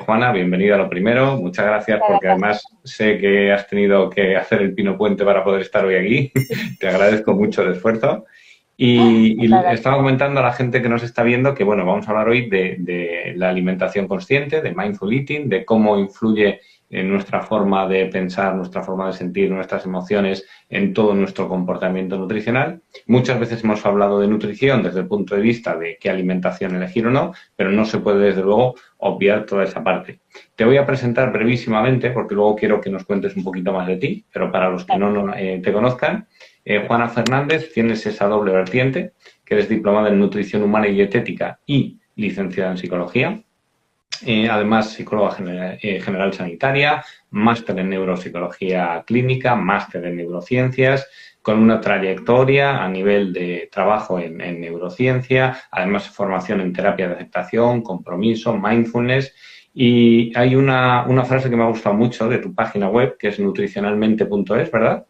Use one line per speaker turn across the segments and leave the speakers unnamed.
Juana, bienvenida a lo primero. Muchas gracias porque además sé que has tenido que hacer el pino puente para poder estar hoy aquí. Te agradezco mucho el esfuerzo. Y estaba comentando a la gente que nos está viendo que, bueno, vamos a hablar hoy de la alimentación consciente, de mindful eating, de cómo influye en nuestra forma de pensar, nuestra forma de sentir, nuestras emociones, en todo nuestro comportamiento nutricional. Muchas veces hemos hablado de nutrición desde el punto de vista de qué alimentación elegir o no, pero no se puede, desde luego, obviar toda esa parte. Te voy a presentar brevísimamente, porque luego quiero que nos cuentes un poquito más de ti, pero para los que no te conozcan, Juana Fernández, tienes esa doble vertiente, que eres diplomada en nutrición humana y dietética y licenciada en psicología. Además, psicóloga general sanitaria, máster en neuropsicología clínica, máster en neurociencias, con una trayectoria a nivel de trabajo en neurociencia, además formación en terapia de aceptación, compromiso, mindfulness. Y hay una frase que me ha gustado mucho de tu página web, que es nutricionalmente.es, ¿verdad?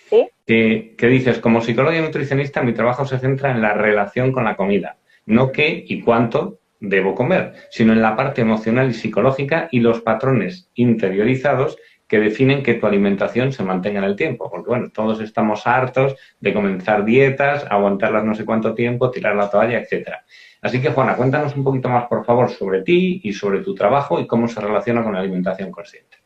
Sí.
Que dices, como psicóloga y nutricionista, mi trabajo se centra en la relación con la comida, no qué y cuánto debo comer, sino en la parte emocional y psicológica y los patrones interiorizados que definen que tu alimentación se mantenga en el tiempo. Porque, bueno, todos estamos hartos de comenzar dietas, aguantarlas no sé cuánto tiempo, tirar la toalla, etcétera. Así que, Juana, cuéntanos un poquito más, por favor, sobre ti y sobre tu trabajo y cómo se relaciona con la alimentación consciente.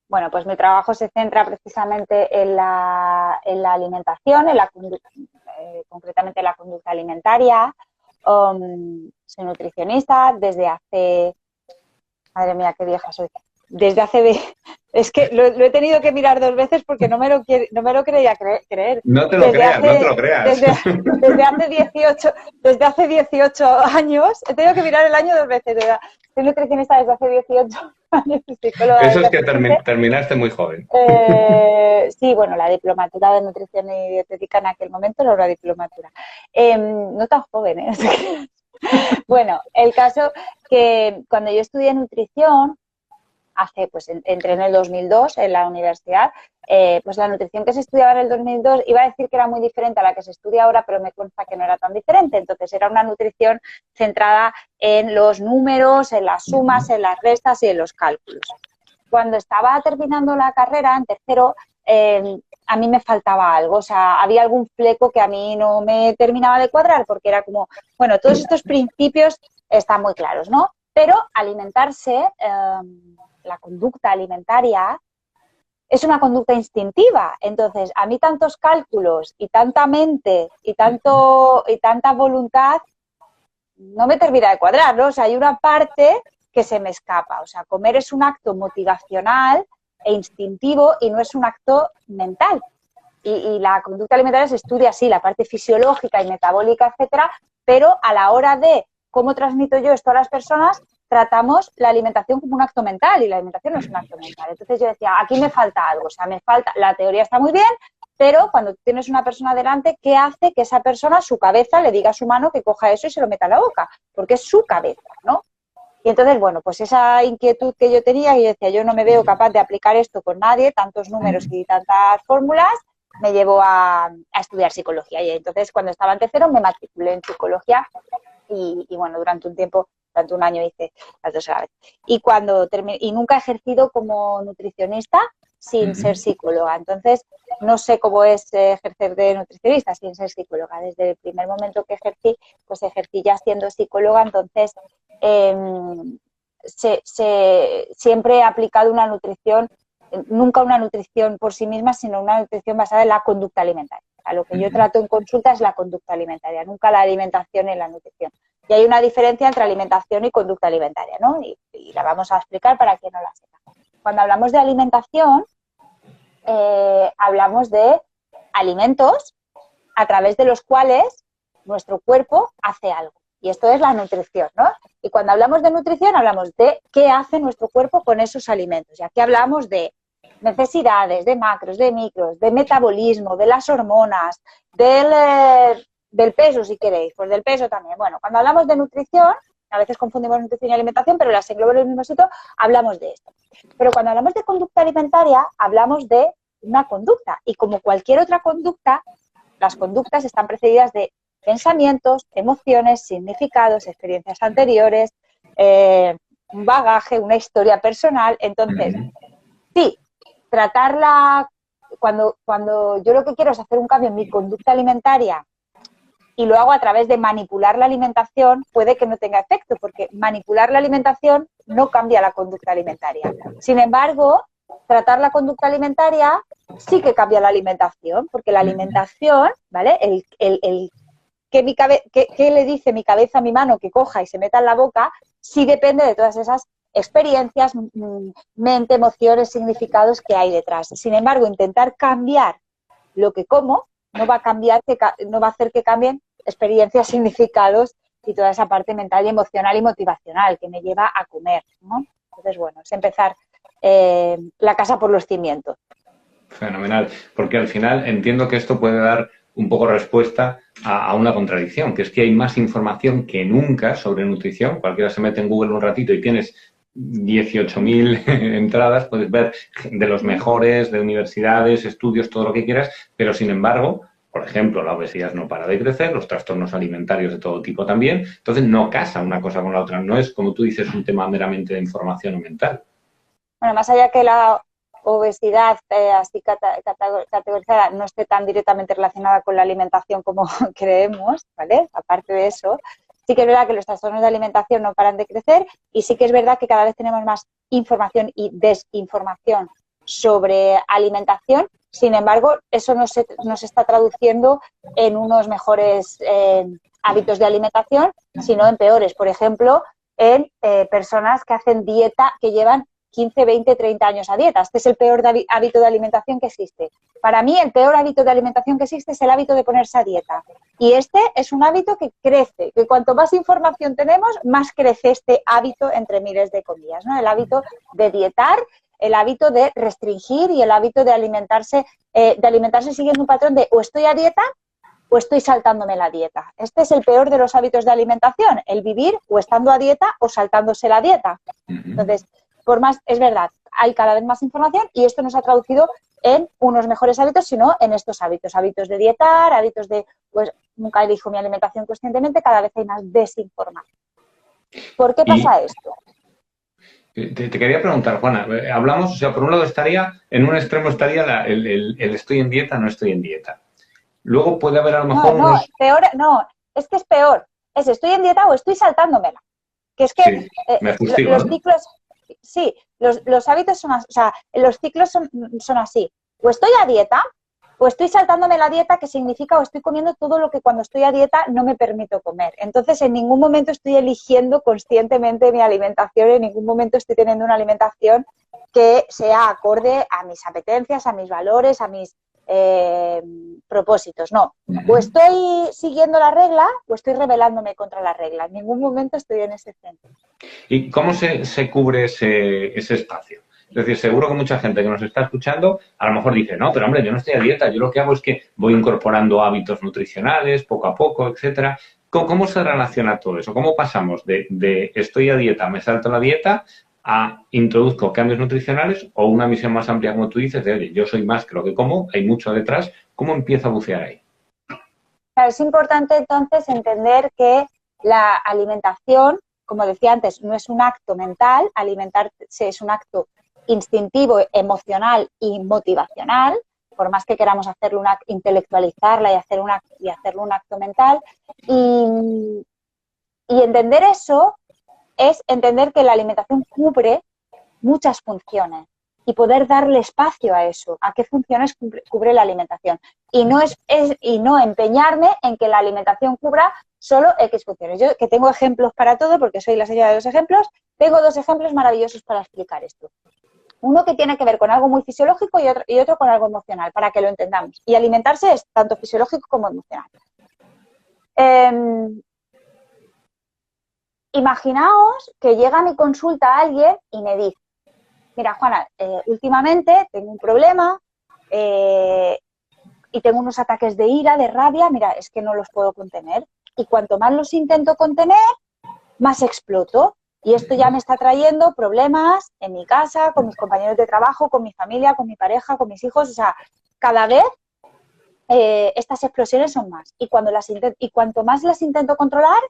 Bueno, pues mi trabajo se centra precisamente en la alimentación, en la concretamente en la conducta alimentaria. Soy nutricionista desde hace... Madre mía, qué vieja soy. Desde hace... Es que lo he tenido que mirar 2 veces porque no me lo creía creer.
No te lo creas, no te lo creas.
Desde hace 18 años, he tenido que mirar el año 2 veces. ¿Verdad? Soy nutricionista desde hace 18 años y psicóloga
Eso
desde
es que
hace 15.
terminaste muy joven.
Sí, bueno, la diplomatura de nutrición y dietética en aquel momento era una diplomatura. No tan joven, ¿eh? Bueno, el caso que cuando yo estudié nutrición, pues entré en el 2002 en la universidad, pues la nutrición que se estudiaba en el 2002 iba a decir que era muy diferente a la que se estudia ahora, pero me consta que no era tan diferente. Entonces era una nutrición centrada en los números, en las sumas, en las restas y en los cálculos. Cuando estaba terminando la carrera, en tercero, a mí me faltaba algo, o sea, había algún fleco que a mí no me terminaba de cuadrar, porque era como, bueno, todos estos principios están muy claros, ¿no? Pero alimentarse, la conducta alimentaria, es una conducta instintiva. Entonces, a mí tantos cálculos y tanta mente y tanta voluntad no me termina de cuadrar, ¿no? O sea, hay una parte que se me escapa. O sea, comer es un acto motivacional e instintivo y no es un acto mental. Y la conducta alimentaria se estudia así, la parte fisiológica y metabólica, etcétera, pero a la hora de cómo transmito yo esto a las personas, tratamos la alimentación como un acto mental y la alimentación no es un acto mental. Entonces yo decía, aquí me falta algo, o sea, me falta, la teoría está muy bien, pero cuando tienes una persona delante, ¿qué hace que esa persona, su cabeza, le diga a su mano que coja eso y se lo meta a la boca? Porque es su cabeza, ¿no? Y entonces, bueno, pues esa inquietud que yo tenía, y yo decía, yo no me veo capaz de aplicar esto con nadie, tantos números y tantas fórmulas, me llevó a estudiar psicología. Y entonces, cuando estaba en tercero, me matriculé en psicología y bueno, durante un tiempo, durante un año hice las 2 a la vez. Y cuando terminé, y nunca he ejercido como nutricionista sin ser psicóloga. Entonces, no sé cómo es ejercer de nutricionista sin ser psicóloga. Desde el primer momento que ejercí, pues ejercí ya siendo psicóloga. Entonces, siempre he aplicado una nutrición, nunca una nutrición por sí misma, sino una nutrición basada en la conducta alimentaria. O sea, lo que yo trato en consulta es la conducta alimentaria, nunca la alimentación en la nutrición. Y hay una diferencia entre alimentación y conducta alimentaria, ¿no? Y la vamos a explicar para quien no la sepa. Cuando hablamos de alimentación, hablamos de alimentos a través de los cuales nuestro cuerpo hace algo. Y esto es la nutrición, ¿no? Y cuando hablamos de nutrición, hablamos de qué hace nuestro cuerpo con esos alimentos. Y aquí hablamos de necesidades, de macros, de micros, de metabolismo, de las hormonas, del peso, si queréis, pues del peso también. Bueno, cuando hablamos de nutrición, a veces confundimos nutrición y alimentación, pero las englobo en el mismo sitio, hablamos de esto. Pero cuando hablamos de conducta alimentaria, hablamos de una conducta. Y como cualquier otra conducta, las conductas están precedidas de pensamientos, emociones, significados, experiencias anteriores, un bagaje, una historia personal. Entonces, sí, tratarla, cuando yo lo que quiero es hacer un cambio en mi conducta alimentaria y lo hago a través de manipular la alimentación, puede que no tenga efecto, porque manipular la alimentación no cambia la conducta alimentaria. Sin embargo, tratar la conducta alimentaria sí que cambia la alimentación, porque la alimentación, ¿vale? ¿Qué le dice mi cabeza a mi mano que coja y se meta en la boca? Sí depende de todas esas experiencias, mente, emociones, significados que hay detrás. Sin embargo, intentar cambiar lo que como no va a hacer que cambien experiencias, significados y toda esa parte mental y emocional y motivacional que me lleva a comer, ¿no? Entonces, bueno, es empezar la casa por los cimientos.
Fenomenal, porque al final entiendo que esto puede dar un poco respuesta a una contradicción, que es que hay más información que nunca sobre nutrición. Cualquiera se mete en Google un ratito y tienes 18.000 entradas, puedes ver de los mejores, de universidades, estudios, todo lo que quieras, pero sin embargo, por ejemplo, la obesidad no para de crecer, los trastornos alimentarios de todo tipo también, entonces no casa una cosa con la otra, no es, como tú dices, un tema meramente de información o mental.
Bueno, más allá que la obesidad así categorizada no esté tan directamente relacionada con la alimentación como creemos, ¿vale? Aparte de eso, sí que es verdad que los trastornos de alimentación no paran de crecer y sí que es verdad que cada vez tenemos más información y desinformación sobre alimentación. Sin embargo, eso no se está traduciendo en unos mejores hábitos de alimentación, sino en peores. Por ejemplo, en personas que hacen dieta, que llevan 15, 20, 30 años a dieta. Este es el peor hábito de alimentación que existe. Para mí, el peor hábito de alimentación que existe es el hábito de ponerse a dieta. Y este es un hábito que crece, que cuanto más información tenemos, más crece este hábito, entre miles de comillas, ¿no? El hábito de dietar, el hábito de restringir y el hábito de alimentarse siguiendo un patrón de o estoy a dieta o estoy saltándome la dieta. Este es el peor de los hábitos de alimentación, el vivir o estando a dieta o saltándose la dieta. Entonces, es verdad, hay cada vez más información y esto nos ha traducido en unos mejores hábitos, sino en estos hábitos de dietar, hábitos de, pues, nunca elijo mi alimentación conscientemente, cada vez hay más desinformación. ¿Por qué pasa esto?
Te quería preguntar, Juana, hablamos, o sea, por un lado en un extremo estaría el estoy en dieta, no estoy en dieta. Luego puede haber a lo mejor
es que es peor, es estoy en dieta o estoy saltándomela. Que es que
sí, me fustigo,
los
¿no?
ciclos... Sí, los hábitos son así, o sea, los ciclos son así. O estoy a dieta, o estoy saltándome la dieta, que significa o estoy comiendo todo lo que cuando estoy a dieta no me permito comer. Entonces, en ningún momento estoy eligiendo conscientemente mi alimentación, en ningún momento estoy teniendo una alimentación que sea acorde a mis apetencias, a mis valores, a mis propósitos. No, o estoy siguiendo la regla o estoy rebelándome contra la regla. En ningún momento estoy en ese centro.
¿Y cómo se cubre ese espacio? Es decir, seguro que mucha gente que nos está escuchando a lo mejor dice, no, pero hombre, yo no estoy a dieta, yo lo que hago es que voy incorporando hábitos nutricionales poco a poco, etcétera. ¿Cómo se relaciona todo eso? ¿Cómo pasamos de estoy a dieta, me salto la dieta, a introduzco cambios nutricionales o una visión más amplia, como tú dices, de, oye, yo soy más que lo que como, hay mucho detrás? ¿Cómo empiezo a bucear ahí?
Claro, es importante entonces entender que la alimentación, como decía antes, no es un acto mental, alimentarse es un acto instintivo, emocional y motivacional, por más que queramos intelectualizarla y hacerlo un acto mental. Y entender eso es entender que la alimentación cubre muchas funciones y poder darle espacio a eso, a qué funciones cubre la alimentación. Y no empeñarme en que la alimentación cubra solo X funciones. Yo, que tengo ejemplos para todo, porque soy la señora de los ejemplos, tengo 2 ejemplos maravillosos para explicar esto. Uno que tiene que ver con algo muy fisiológico y otro con algo emocional, para que lo entendamos. Y alimentarse es tanto fisiológico como emocional. Imaginaos que llega a mi consulta alguien y me dice, mira, Juana, últimamente tengo un problema y tengo unos ataques de ira, de rabia, mira, es que no los puedo contener. Y cuanto más los intento contener, más exploto. Y esto ya me está trayendo problemas en mi casa, con mis compañeros de trabajo, con mi familia, con mi pareja, con mis hijos. O sea, cada vez estas explosiones son más. Y cuanto más las intento controlar,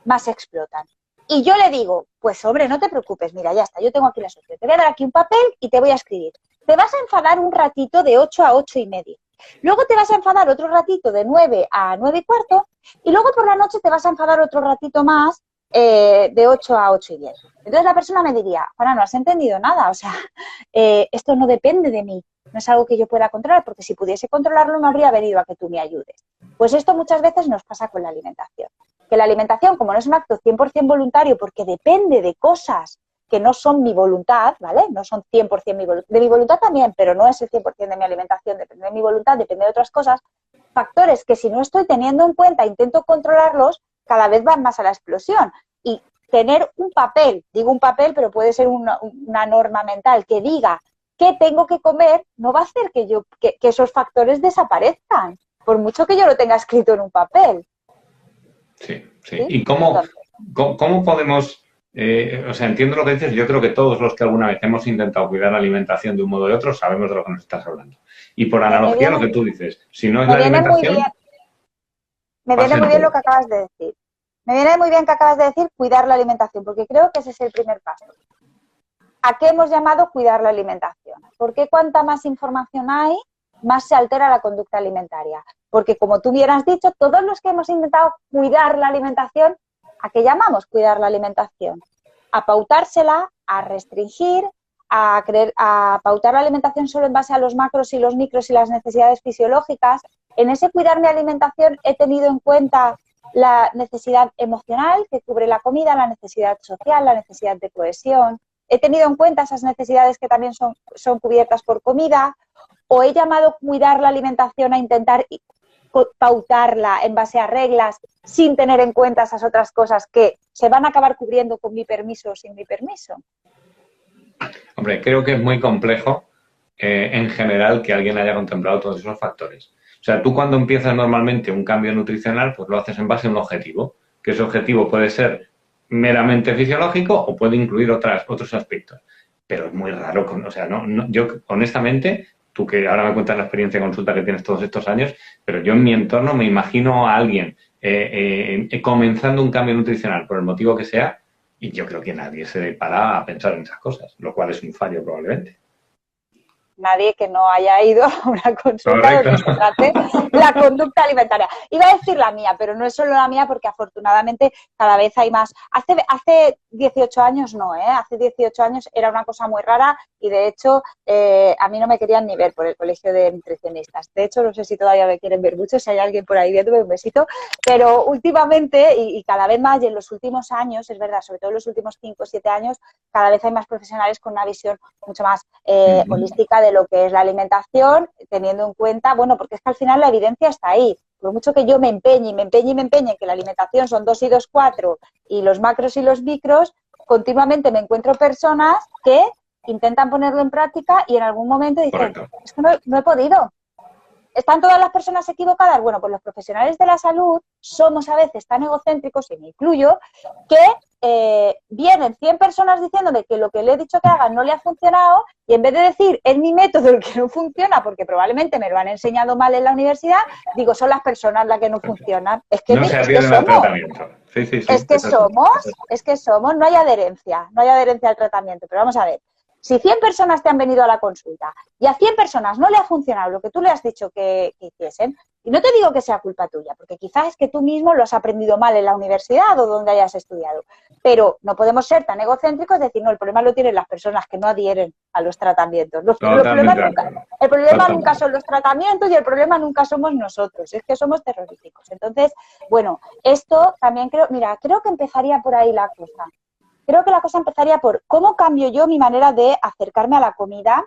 más explotan. Y yo le digo, pues hombre, no te preocupes, mira, ya está, yo tengo aquí la solución. Te voy a dar aquí un papel y te voy a escribir. Te vas a enfadar un ratito de 8 a 8 y media. Luego te vas a enfadar otro ratito de 9 a 9 y cuarto. Y luego por la noche te vas a enfadar otro ratito más de 8 a 8 y 10. Entonces la persona me diría, Juana, no has entendido nada. O sea, esto no depende de mí. No es algo que yo pueda controlar, porque si pudiese controlarlo no habría venido a que tú me ayudes. Pues esto muchas veces nos pasa con la alimentación. Que la alimentación, como no es un acto 100% voluntario, porque depende de cosas que no son mi voluntad, ¿vale? No son 100% mi voluntad. De mi voluntad también, pero no es el 100% de mi alimentación, depende de mi voluntad, depende de otras cosas. Factores que si no estoy teniendo en cuenta, intento controlarlos, cada vez van más a la explosión. Y tener un papel, digo un papel, pero puede ser una norma mental que diga qué tengo que comer, no va a hacer que esos factores desaparezcan, por mucho que yo lo tenga escrito en un papel.
Sí, sí. ¿Y cómo podemos, o sea, entiendo lo que dices, yo creo que todos los que alguna vez hemos intentado cuidar la alimentación de un modo o de otro sabemos de lo que nos estás hablando. Y por analogía lo que tú dices, si no es la alimentación,
me viene muy bien lo que acabas de decir. Me viene muy bien que acabas de decir cuidar la alimentación, porque creo que ese es el primer paso. ¿A qué hemos llamado cuidar la alimentación? Porque cuanta más información hay, más se altera la conducta alimentaria. Porque como tú bien has dicho, todos los que hemos intentado cuidar la alimentación, ¿a qué llamamos cuidar la alimentación? A pautársela, a restringir, a pautar la alimentación solo en base a los macros y los micros y las necesidades fisiológicas. En ese cuidar mi alimentación he tenido en cuenta la necesidad emocional que cubre la comida, la necesidad social, la necesidad de cohesión. He tenido en cuenta esas necesidades que también son cubiertas por comida, o he llamado cuidar la alimentación a intentar pautarla en base a reglas sin tener en cuenta esas otras cosas que se van a acabar cubriendo con mi permiso o sin mi permiso.
Hombre, creo que es muy complejo en general que alguien haya contemplado todos esos factores. O sea, tú cuando empiezas normalmente un cambio nutricional, pues lo haces en base a un objetivo, que ese objetivo puede ser meramente fisiológico o puede incluir otros aspectos. Pero es muy raro, o sea, yo honestamente, tú que ahora me cuentas la experiencia de consulta que tienes todos estos años, pero yo en mi entorno me imagino a alguien comenzando un cambio nutricional por el motivo que sea, y yo creo que nadie se para a pensar en esas cosas, lo cual es un fallo probablemente.
Nadie que no haya ido a una consulta donde se trate la conducta alimentaria. Iba a decir la mía, pero no es solo la mía porque afortunadamente cada vez hay más. Hace 18 años no, hace 18 años era una cosa muy rara y de hecho a mí no me querían ni ver por el colegio de nutricionistas. De hecho no sé si todavía me quieren ver mucho, si hay alguien por ahí viéndome, un besito, pero últimamente y cada vez más y en los últimos años, es verdad, sobre todo en los últimos 5 o 7 años, cada vez hay más profesionales con una visión mucho más holística de lo que es la alimentación, teniendo en cuenta, bueno, porque es que al final la evidencia está ahí. Por mucho que yo me empeñe que la alimentación son 2 y 2, 4 y los macros y los micros, continuamente me encuentro personas que intentan ponerlo en práctica y en algún momento dicen, es que no he podido. ¿Están todas las personas equivocadas? Bueno, pues los profesionales de la salud somos a veces tan egocéntricos, y me incluyo, que vienen 100 personas diciéndome que lo que le he dicho que hagan no le ha funcionado y en vez de decir es mi método el que no funciona porque probablemente me lo han enseñado mal en la universidad, digo son las personas las que no funcionan. Es que,
no se adhieren al tratamiento. Sí,
es que somos, no hay adherencia al tratamiento, pero vamos a ver. Si 100 personas te han venido a la consulta y a 100 personas no le ha funcionado lo que tú le has dicho que hiciesen, y no te digo que sea culpa tuya, porque quizás es que tú mismo lo has aprendido mal en la universidad o donde hayas estudiado, pero no podemos ser tan egocéntricos, decir, no, el problema lo tienen las personas que no adhieren a los tratamientos. El problema nunca son los tratamientos y el problema nunca somos nosotros, es que somos terroríficos. Entonces, bueno, esto también creo que empezaría por ahí la cosa. Creo que la cosa empezaría por cómo cambio yo mi manera de acercarme a la comida,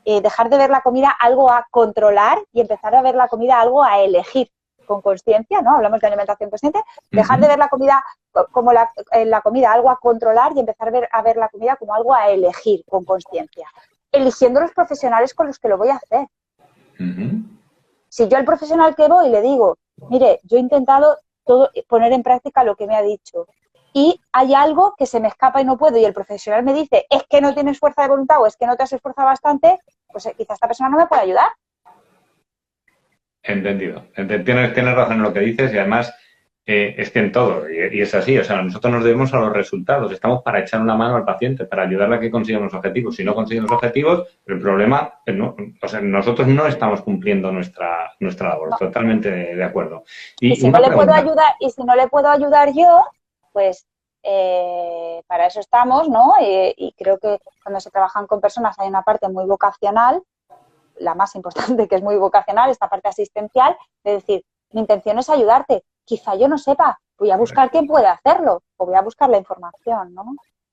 dejar de ver la comida algo a controlar y empezar a ver la comida algo a elegir con consciencia, ¿no? Hablamos de alimentación consciente, dejar de ver la comida como la comida algo a controlar y empezar a ver la comida como algo a elegir con consciencia, eligiendo los profesionales con los que lo voy a hacer. Si yo al profesional que voy le digo, mire, yo he intentado poner en práctica lo que me ha dicho, y hay algo que se me escapa y no puedo, y el profesional me dice, es que no tienes fuerza de voluntad o es que no te has esforzado bastante, pues quizás esta persona no me puede ayudar.
Entendido. Tienes razón en lo que dices y además Es que en todo, y es así, o sea, nosotros nos debemos a los resultados, estamos para echar una mano al paciente, para ayudarle a que consiga los objetivos. Si no consigue los objetivos, el problema, no, o sea, nosotros no estamos cumpliendo nuestra labor,
No.
totalmente de acuerdo.
Y
Y
si no
una
le puedo
pregunta,
ayudar, y si no le puedo ayudar yo, pues para eso estamos, ¿no? Y creo que cuando se trabajan con personas hay una parte muy vocacional, la más importante, que es muy vocacional, esta parte asistencial, de decir, mi intención es ayudarte, quizá yo no sepa, voy a buscar quién puede hacerlo, o voy a buscar la información, ¿no?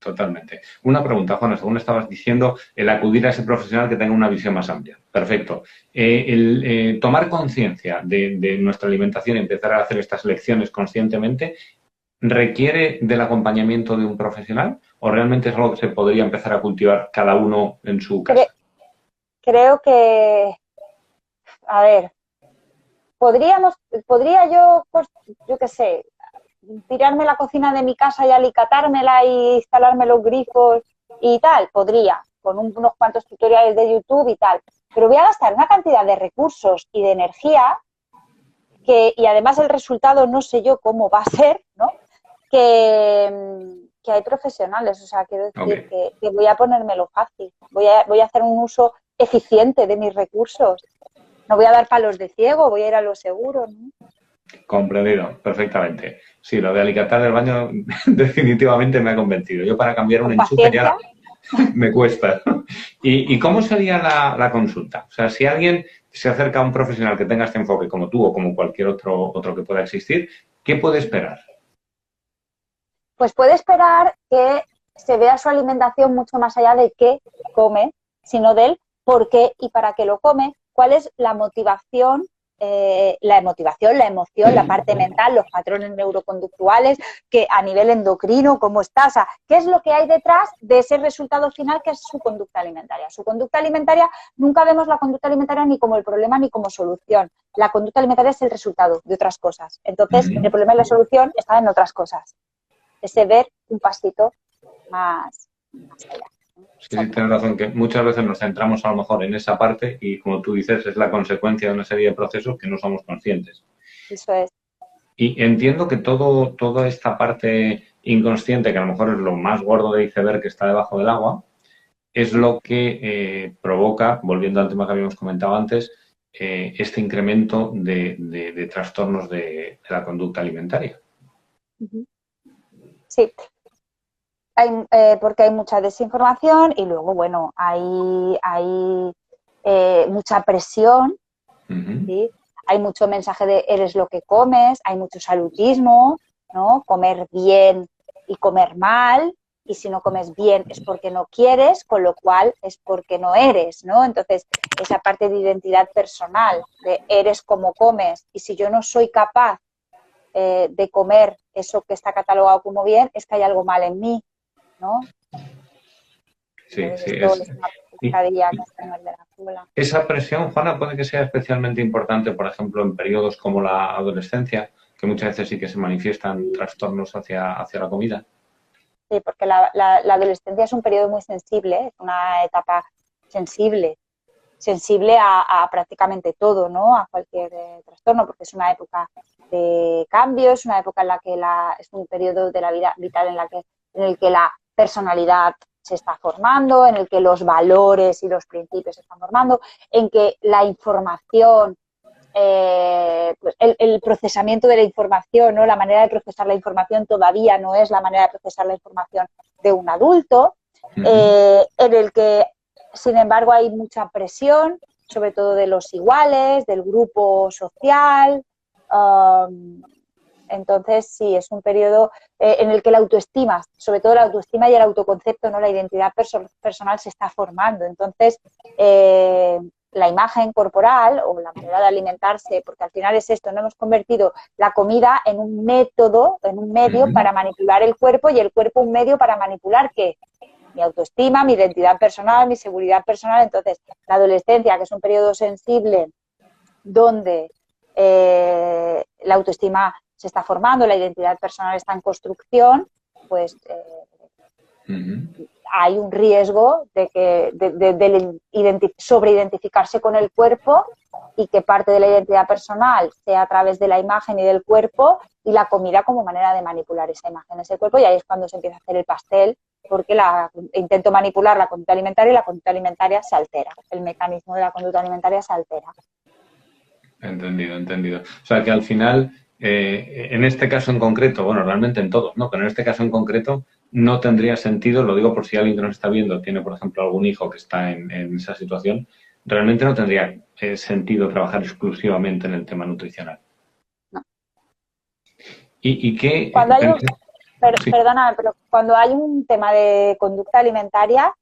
totalmente. Una pregunta, Juana, según estabas diciendo, el acudir a ese profesional que tenga una visión más amplia. Perfecto. Tomar conciencia de nuestra alimentación y empezar a hacer estas lecciones conscientemente, ¿requiere del acompañamiento de un profesional o realmente es algo que se podría empezar a cultivar cada uno en su casa?
Creo que, a ver, podría yo, pues, yo qué sé, tirarme la cocina de mi casa y alicatármela y instalarme los grifos y tal, podría, con unos cuantos tutoriales de YouTube y tal, pero voy a gastar una cantidad de recursos y de energía y además el resultado no sé yo cómo va a ser, ¿no? Que hay profesionales, o sea, quiero decir
Ok,
que voy a ponérmelo fácil, voy a hacer un uso eficiente de mis recursos, no voy a dar palos de ciego, voy a ir a lo seguro, ¿no?
comprendido, perfectamente. Sí, lo de alicatar el baño definitivamente me ha convencido. Yo para cambiar un
Con
enchufe
paciencia.
ya me cuesta. ¿Y cómo sería la consulta? O sea, si alguien se acerca a un profesional que tenga este enfoque como tú o como cualquier otro que pueda existir, ¿qué puede esperar?
Pues puede esperar que se vea su alimentación mucho más allá de qué come, sino del por qué y para qué lo come, cuál es la motivación, la emoción, la parte mental, los patrones neuroconductuales, que a nivel endocrino, cómo está, o sea, qué es lo que hay detrás de ese resultado final que es su conducta alimentaria. Su conducta alimentaria, nunca vemos la conducta alimentaria ni como el problema ni como solución. La conducta alimentaria es el resultado de otras cosas. Entonces, el problema y la solución están en otras cosas. Ese ver un pasito más allá.
Sí, sí, tienes razón, que muchas veces nos centramos a lo mejor en esa parte y, como tú dices, es la consecuencia de una serie de procesos que no somos conscientes.
Eso es.
Y entiendo que toda esta parte inconsciente, que a lo mejor es lo más gordo de iceberg que está debajo del agua, es lo que provoca, volviendo al tema que habíamos comentado antes, este incremento de trastornos de la conducta alimentaria.
Sí, porque hay mucha desinformación y luego, bueno, hay mucha presión, ¿sí? Hay mucho mensaje de eres lo que comes, hay mucho salutismo, ¿no? Comer bien y comer mal, y si no comes bien es porque no quieres, con lo cual es porque no eres, ¿no? Entonces, esa parte de identidad personal, de eres como comes, y si yo no soy capaz de comer eso que está catalogado como bien, es que hay algo mal en mí, ¿no?
Sí,
Entonces,
sí.
esto es una
Y,
pescadilla que
y
se muerde la cola.
esa presión, Juana, puede que sea especialmente importante, por ejemplo, en periodos como la adolescencia, que muchas veces sí que se manifiestan trastornos hacia la comida.
Sí, porque la adolescencia es un periodo muy sensible, es una etapa sensible, sensible a prácticamente todo, ¿no? A cualquier trastorno, porque es una época de cambio, es una época en la que es un periodo de la vida vital en el que la personalidad se está formando, en el que los valores y los principios se están formando, en que la información, pues el procesamiento de la información, ¿no? La manera de procesar la información todavía no es la manera de procesar la información de un adulto, en el que, sin embargo, hay mucha presión, sobre todo de los iguales, del grupo social. Entonces, sí, es un periodo en el que la autoestima, sobre todo la autoestima y el autoconcepto, ¿no? La identidad personal se está formando. Entonces, la imagen corporal o la manera de alimentarse, porque al final es esto, no hemos convertido la comida en un método, en un medio para manipular el cuerpo y el cuerpo un medio para manipular ¿qué? Mi autoestima, mi identidad personal, mi seguridad personal. Entonces, la adolescencia, que es un periodo sensible donde la autoestima se está formando, la identidad personal está en construcción, pues hay un riesgo de que sobreidentificarse con el cuerpo y que parte de la identidad personal sea a través de la imagen y del cuerpo y la comida como manera de manipular esa imagen, ese cuerpo, y ahí es cuando se empieza a hacer el pastel, porque intento manipular la conducta alimentaria y la conducta alimentaria se altera, el mecanismo de la conducta alimentaria se altera.
Entendido, entendido. O sea que al final, en este caso en concreto, bueno, realmente en todos, ¿no? Pero en este caso en concreto no tendría sentido, lo digo por si alguien que nos está viendo tiene, por ejemplo, algún hijo que está en esa situación, realmente no tendría sentido trabajar exclusivamente en el tema nutricional.
No.
¿Y qué?
Cuando hay
Sí.
Perdona, pero cuando hay un tema de conducta alimentaria,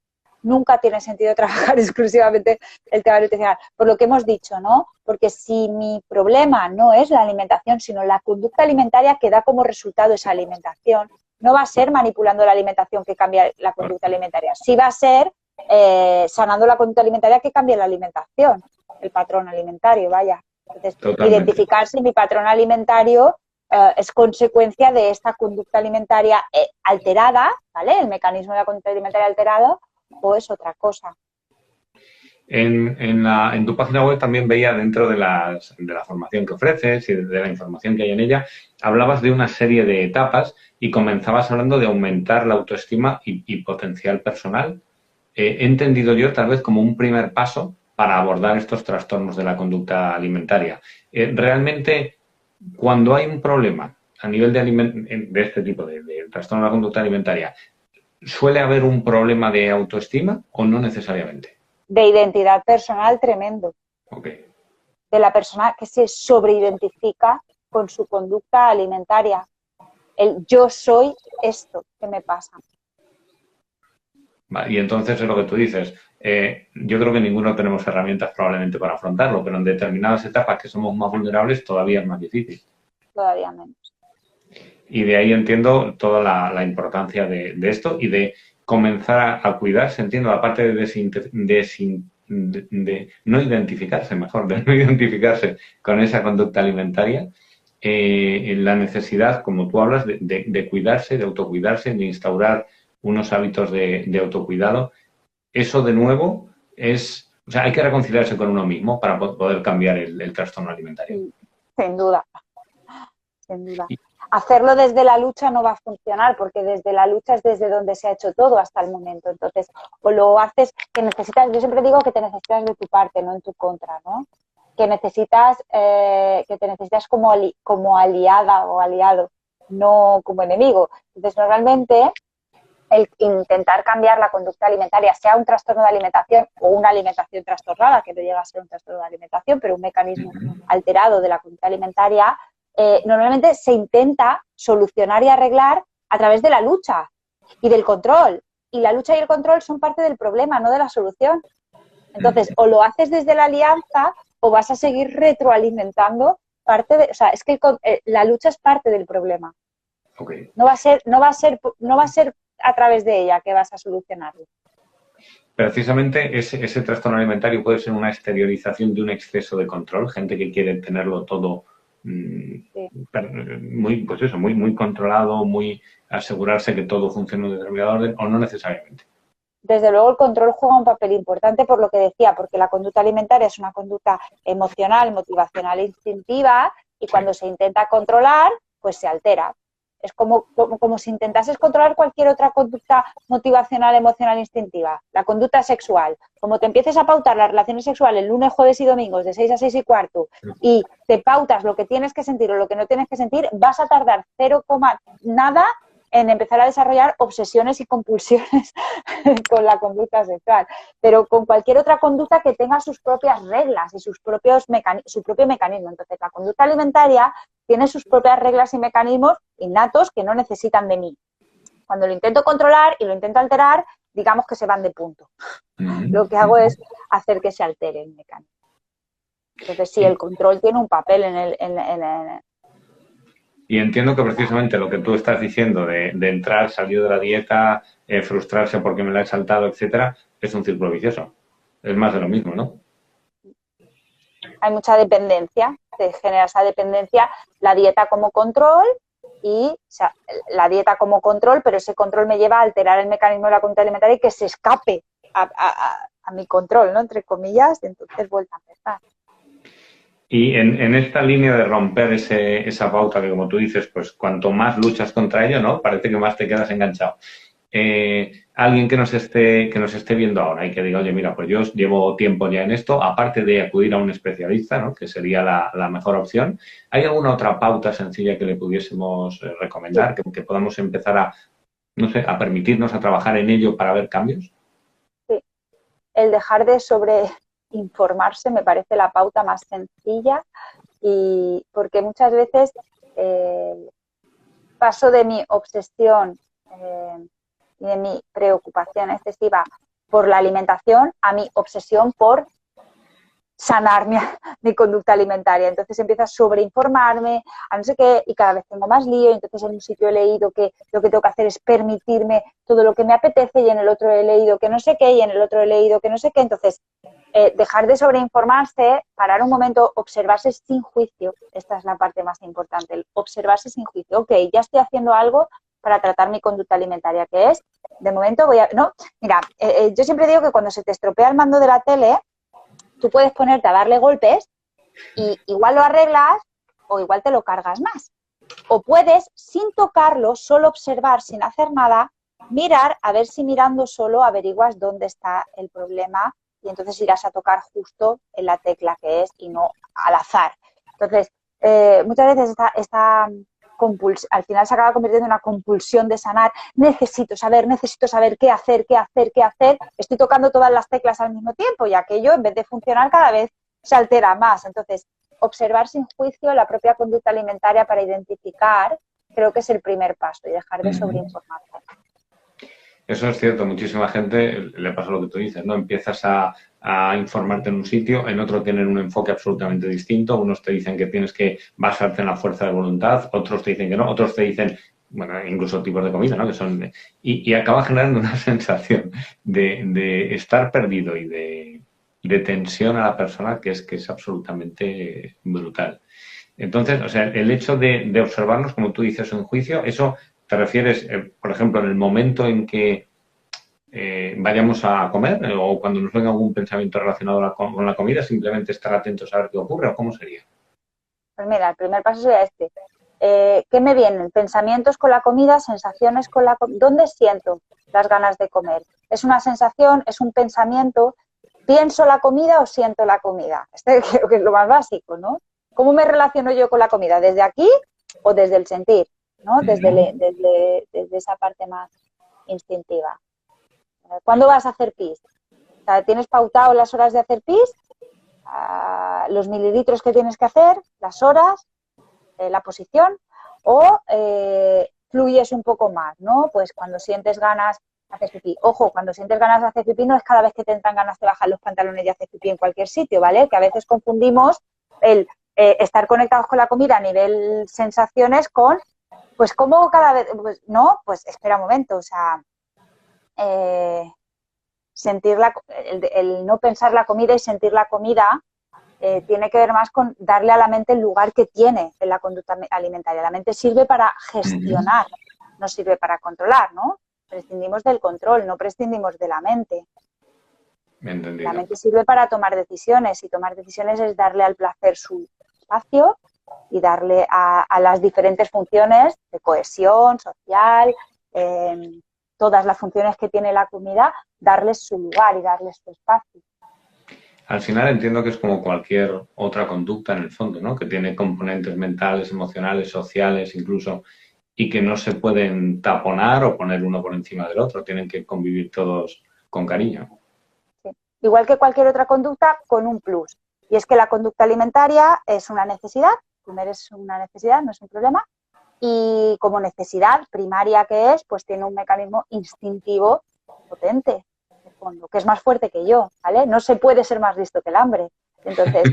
nunca tiene sentido trabajar exclusivamente el tema nutricional. Por lo que hemos dicho, ¿no? Porque si mi problema no es la alimentación, sino la conducta alimentaria que da como resultado esa alimentación, no va a ser manipulando la alimentación que cambia la conducta alimentaria. Sí va a ser sanando la conducta alimentaria que cambie la alimentación, el patrón alimentario, vaya. Entonces,
Totalmente.
identificar si mi patrón alimentario es consecuencia de esta conducta alimentaria alterada, ¿vale? El mecanismo de la conducta alimentaria alterado, o es otra cosa.
En tu página web también veía dentro de la formación que ofreces y de la información que hay en ella, hablabas de una serie de etapas y comenzabas hablando de aumentar la autoestima y potencial personal. He entendido yo tal vez como un primer paso para abordar estos trastornos de la conducta alimentaria. Realmente, cuando hay un problema a nivel de este tipo de trastorno de la conducta alimentaria, ¿suele haber un problema de autoestima o no necesariamente?
De identidad personal tremendo.
Okay.
De la persona que se sobreidentifica con su conducta alimentaria. El yo soy esto que me pasa.
Y entonces es lo que tú dices. Yo creo que ninguno tenemos herramientas probablemente para afrontarlo, pero en determinadas etapas que somos más vulnerables todavía es más difícil.
Todavía menos.
Y de ahí entiendo toda la importancia de esto y de comenzar a cuidarse, entiendo, aparte de no identificarse, mejor, de no identificarse con esa conducta alimentaria, la necesidad, como tú hablas, de cuidarse, de autocuidarse, de instaurar unos hábitos de autocuidado. Eso, de nuevo, es... O sea, hay que reconciliarse con uno mismo para poder cambiar el trastorno alimentario.
Sí, sin duda. Sin duda. Hacerlo desde la lucha no va a funcionar, porque desde la lucha es desde donde se ha hecho todo hasta el momento. Entonces, o lo haces, que necesitas, yo siempre digo que te necesitas de tu parte, no en tu contra, ¿no? Que te necesitas como aliada o aliado, no como enemigo. Entonces, normalmente, el intentar cambiar la conducta alimentaria, sea un trastorno de alimentación o una alimentación trastornada, que no llega a ser un trastorno de alimentación, pero un mecanismo alterado de la conducta alimentaria, normalmente se intenta solucionar y arreglar a través de la lucha y del control. Y la lucha y el control son parte del problema, no de la solución. Entonces, o lo haces desde la alianza o vas a seguir retroalimentando parte de... O sea, es que la lucha es parte del problema.
Okay.
No va a ser a través de ella que vas a solucionarlo.
Precisamente ese trastorno alimentario puede ser una exteriorización de un exceso de control, gente que quiere tenerlo todo muy, pues eso, muy controlado, muy asegurarse que todo funcione en un determinado orden, o no necesariamente.
Desde luego el control juega un papel importante por lo que decía, porque la conducta alimentaria es una conducta emocional, motivacional e instintiva, y cuando se intenta controlar, pues se altera. Es como si intentases controlar cualquier otra conducta motivacional, emocional, instintiva. La conducta sexual. Como te empieces a pautar las relaciones sexuales lunes, jueves y domingos de 6 a 6 y cuarto y te pautas lo que tienes que sentir o lo que no tienes que sentir, vas a tardar 0, nada en empezar a desarrollar obsesiones y compulsiones con la conducta sexual. Pero con cualquier otra conducta que tenga sus propias reglas y su propio mecanismo. Entonces, la conducta alimentaria tiene sus propias reglas y mecanismos innatos que no necesitan de mí. Cuando lo intento controlar y lo intento alterar, digamos que se van de punto. Lo que hago es hacer que se altere el mecanismo. Entonces, sí, el control tiene un papel en el
Y entiendo que precisamente lo que tú estás diciendo de entrar, salir de la dieta, frustrarse porque me la he saltado, etcétera, es un círculo vicioso. Es más de lo mismo, ¿no?
Hay mucha dependencia, se genera esa dependencia, la dieta como control y o sea, la dieta como control, pero ese control me lleva a alterar el mecanismo de la conducta alimentaria y que se escape a mi control, ¿no? Entre comillas, y entonces vuelta a empezar.
Y en esta línea de romper esa pauta que, como tú dices, pues cuanto más luchas contra ello, ¿no? Parece que más te quedas enganchado. Alguien que nos esté viendo ahora y que diga, oye, mira, pues yo llevo tiempo ya en esto, aparte de acudir a un especialista, ¿no? Que sería la mejor opción, ¿hay alguna otra pauta sencilla que le pudiésemos recomendar, que podamos empezar a, no sé, a permitirnos a trabajar en ello para ver cambios?
Sí. El dejar de sobreinformarse me parece la pauta más sencilla, y porque muchas veces paso de mi obsesión y de mi preocupación excesiva por la alimentación a mi obsesión por sanar mi conducta alimentaria. Entonces empiezo a sobreinformarme, a no sé qué, y cada vez tengo más lío. Entonces en un sitio he leído que lo que tengo que hacer es permitirme todo lo que me apetece, y en el otro he leído que no sé qué, y en el otro he leído que no sé qué. Entonces, dejar de sobreinformarse, parar un momento, observarse sin juicio. Esta es la parte más importante, el observarse sin juicio. Ok, ya estoy haciendo algo para tratar mi conducta alimentaria, que es, de momento voy a... No, mira, yo siempre digo que cuando se te estropea el mando de la tele, tú puedes ponerte a darle golpes y igual lo arreglas o igual te lo cargas más. O puedes, sin tocarlo, solo observar, sin hacer nada, mirar, a ver si mirando solo averiguas dónde está el problema, y entonces irás a tocar justo en la tecla que es y no al azar. Entonces, muchas veces esta al final se acaba convirtiendo en una compulsión de sanar. Necesito saber qué hacer, qué hacer, qué hacer. Estoy tocando todas las teclas al mismo tiempo, y aquello, en vez de funcionar, cada vez se altera más. Entonces, observar sin juicio la propia conducta alimentaria para identificar, creo que es el primer paso, y dejar de sobreinformarse.
Eso es cierto, muchísima gente le pasa lo que tú dices, ¿no? Empiezas a informarte en un sitio, en otro tienen un enfoque absolutamente distinto. Unos te dicen que tienes que basarte en la fuerza de voluntad, otros te dicen que no, otros te dicen, bueno, incluso tipos de comida, ¿no? Que son, y acaba generando una sensación de estar perdido y de tensión a la persona que es absolutamente brutal. Entonces, o sea, el hecho de observarnos, como tú dices, en juicio, eso te refieres, por ejemplo, en el momento en que vayamos a comer o cuando nos venga algún pensamiento relacionado con la comida, simplemente estar atentos a ver qué ocurre, o cómo sería.
Pues mira, el primer paso sería este. ¿Qué me vienen? Pensamientos con la comida, sensaciones con la comida. ¿Dónde siento las ganas de comer? ¿Es una sensación? ¿Es un pensamiento? ¿Pienso la comida o siento la comida? Este creo que es lo más básico, ¿no? ¿Cómo me relaciono yo con la comida? ¿Desde aquí o desde el sentir? ¿No? Desde esa parte más instintiva. ¿Cuándo vas a hacer pis? O sea, ¿tienes pautado las horas de hacer pis? Los mililitros que tienes que hacer, las horas, la posición, o fluyes un poco más, ¿no? Pues cuando sientes ganas, haces pipí. Ojo, cuando sientes ganas de hacer pipí no es cada vez que te entran ganas de bajar los pantalones y hacer pipí en cualquier sitio, ¿vale? Que a veces confundimos el estar conectados con la comida a nivel sensaciones con, pues como cada vez, pues no, pues espera un momento, o sea, sentir el no pensar la comida y sentir la comida tiene que ver más con darle a la mente el lugar que tiene en la conducta alimentaria. La mente sirve para gestionar, no sirve para controlar, ¿no? Prescindimos del control, no prescindimos de la mente. La mente sirve para tomar decisiones, y tomar decisiones es darle al placer su espacio y darle a las diferentes funciones de cohesión social, todas las funciones que tiene la comida, darles su lugar y darles su espacio.
Al final entiendo que es como cualquier otra conducta en el fondo, ¿no? Que tiene componentes mentales, emocionales, sociales incluso, y que no se pueden taponar o poner uno por encima del otro, tienen que convivir todos con cariño.
Sí. Igual que cualquier otra conducta, con un plus. Y es que la conducta alimentaria es una necesidad, comer es una necesidad, no es un problema, y como necesidad primaria que es, pues tiene un mecanismo instintivo potente, de fondo, que es más fuerte que yo, ¿vale? No se puede ser más listo que el hambre. Entonces,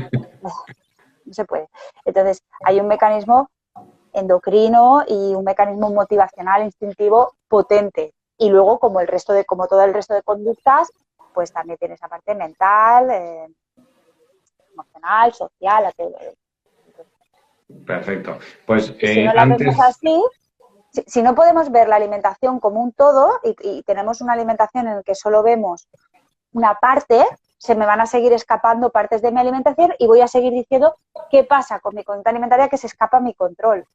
no se puede. Entonces, hay un mecanismo endocrino y un mecanismo motivacional instintivo potente. Y luego, como todo el resto de conductas, pues también tiene esa parte mental, emocional, social.
Perfecto. Pues
Y si no la vemos
antes...
así, si no podemos ver la alimentación como un todo y tenemos una alimentación en la que solo vemos una parte, se me van a seguir escapando partes de mi alimentación y voy a seguir diciendo qué pasa con mi conducta alimentaria que se escapa a mi control.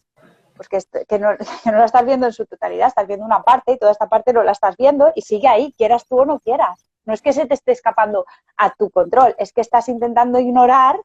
Pues que no, que no la estás viendo en su totalidad, estás viendo una parte y toda esta parte no la estás viendo y sigue ahí, quieras tú o no quieras. No es que se te esté escapando a tu control, es que estás intentando ignorar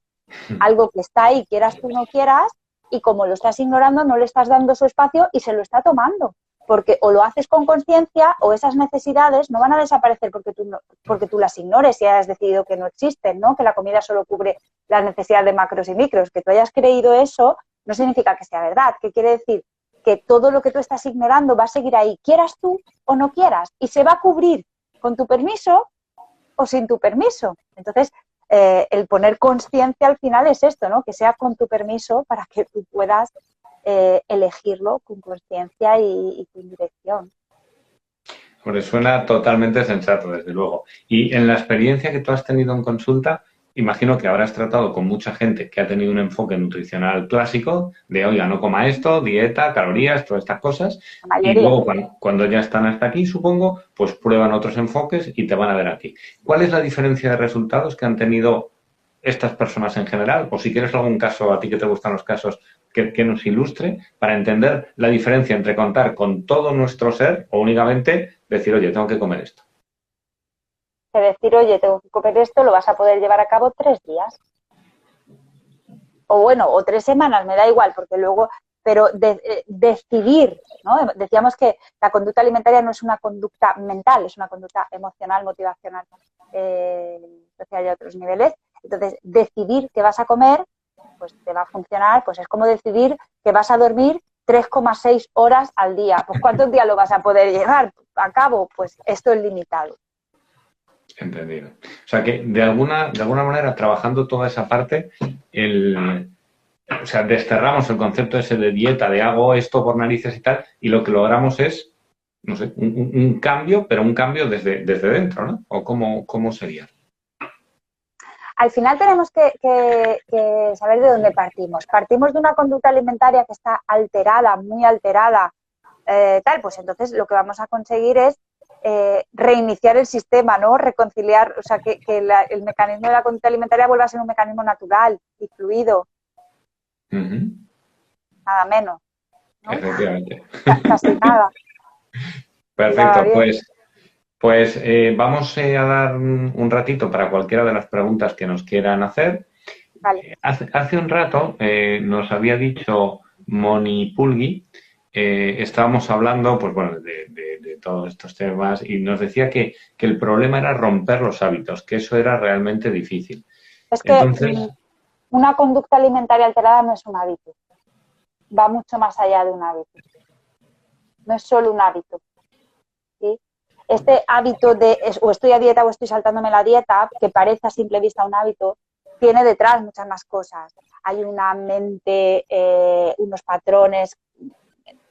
algo que está ahí, quieras tú o no quieras, y como lo estás ignorando, no le estás dando su espacio y se lo está tomando. Porque o lo haces con conciencia o esas necesidades no van a desaparecer porque tú las ignores y hayas decidido que no existen, ¿no? Que la comida solo cubre las necesidades de macros y micros. Que tú hayas creído eso no significa que sea verdad. ¿Qué quiere decir? Que todo lo que tú estás ignorando va a seguir ahí, quieras tú o no quieras, y se va a cubrir con tu permiso o sin tu permiso. Entonces, el poner conciencia al final es esto, ¿no? Que sea con tu permiso para que tú puedas elegirlo con conciencia y con dirección.
Pues suena totalmente sensato, desde luego. Y en la experiencia que tú has tenido en consulta, imagino que habrás tratado con mucha gente que ha tenido un enfoque nutricional clásico de, oiga, no coma esto, dieta, calorías, todas estas cosas.
La
Y
mayoría.
luego, cuando ya están hasta aquí, supongo, pues prueban otros enfoques y te van a ver aquí. ¿Cuál es la diferencia de resultados que han tenido estas personas en general? O si quieres algún caso, a ti que te gustan los casos, que nos ilustre para entender la diferencia entre contar con todo nuestro ser o únicamente decir, oye, tengo que comer esto.
Que decir, oye, tengo que comer esto, lo vas a poder llevar a cabo 3 días. O bueno, o 3 semanas, me da igual, porque luego, pero decidir, ¿no? Decíamos que la conducta alimentaria no es una conducta mental, es una conducta emocional, motivacional, hay otros niveles. Entonces, decidir qué vas a comer, pues te va a funcionar, pues es como decidir que vas a dormir 3,6 horas al día. Pues ¿cuántos días lo vas a poder llevar a cabo? Pues esto es limitado.
Entendido. O sea que de alguna manera, trabajando toda esa parte, o sea, desterramos el concepto ese de dieta, de hago esto por narices y tal, y lo que logramos es, no sé, un cambio, pero un cambio desde dentro, ¿no? ¿O cómo sería?
Al final tenemos que saber de dónde partimos. Partimos de una conducta alimentaria que está alterada, muy alterada, pues entonces lo que vamos a conseguir es reiniciar el sistema, ¿no? Reconciliar, o sea, que el mecanismo de la conducta alimentaria vuelva a ser un mecanismo natural y fluido.
Uh-huh.
Nada menos, ¿no?
Efectivamente.
Casi nada.
Perfecto,
Nada
pues vamos a dar un ratito para cualquiera de las preguntas que nos quieran hacer.
Vale.
Hace un rato nos había dicho Moni Pulgui, estábamos hablando, pues bueno, de todos estos temas y nos decía que el problema era romper los hábitos, que eso era realmente difícil.
Es que
Entonces,
una conducta alimentaria alterada no es un hábito, va mucho más allá de un hábito. No es solo un hábito, ¿sí? Este hábito de o estoy a dieta o estoy saltándome la dieta, que parece a simple vista un hábito, tiene detrás muchas más cosas. Hay una mente, unos patrones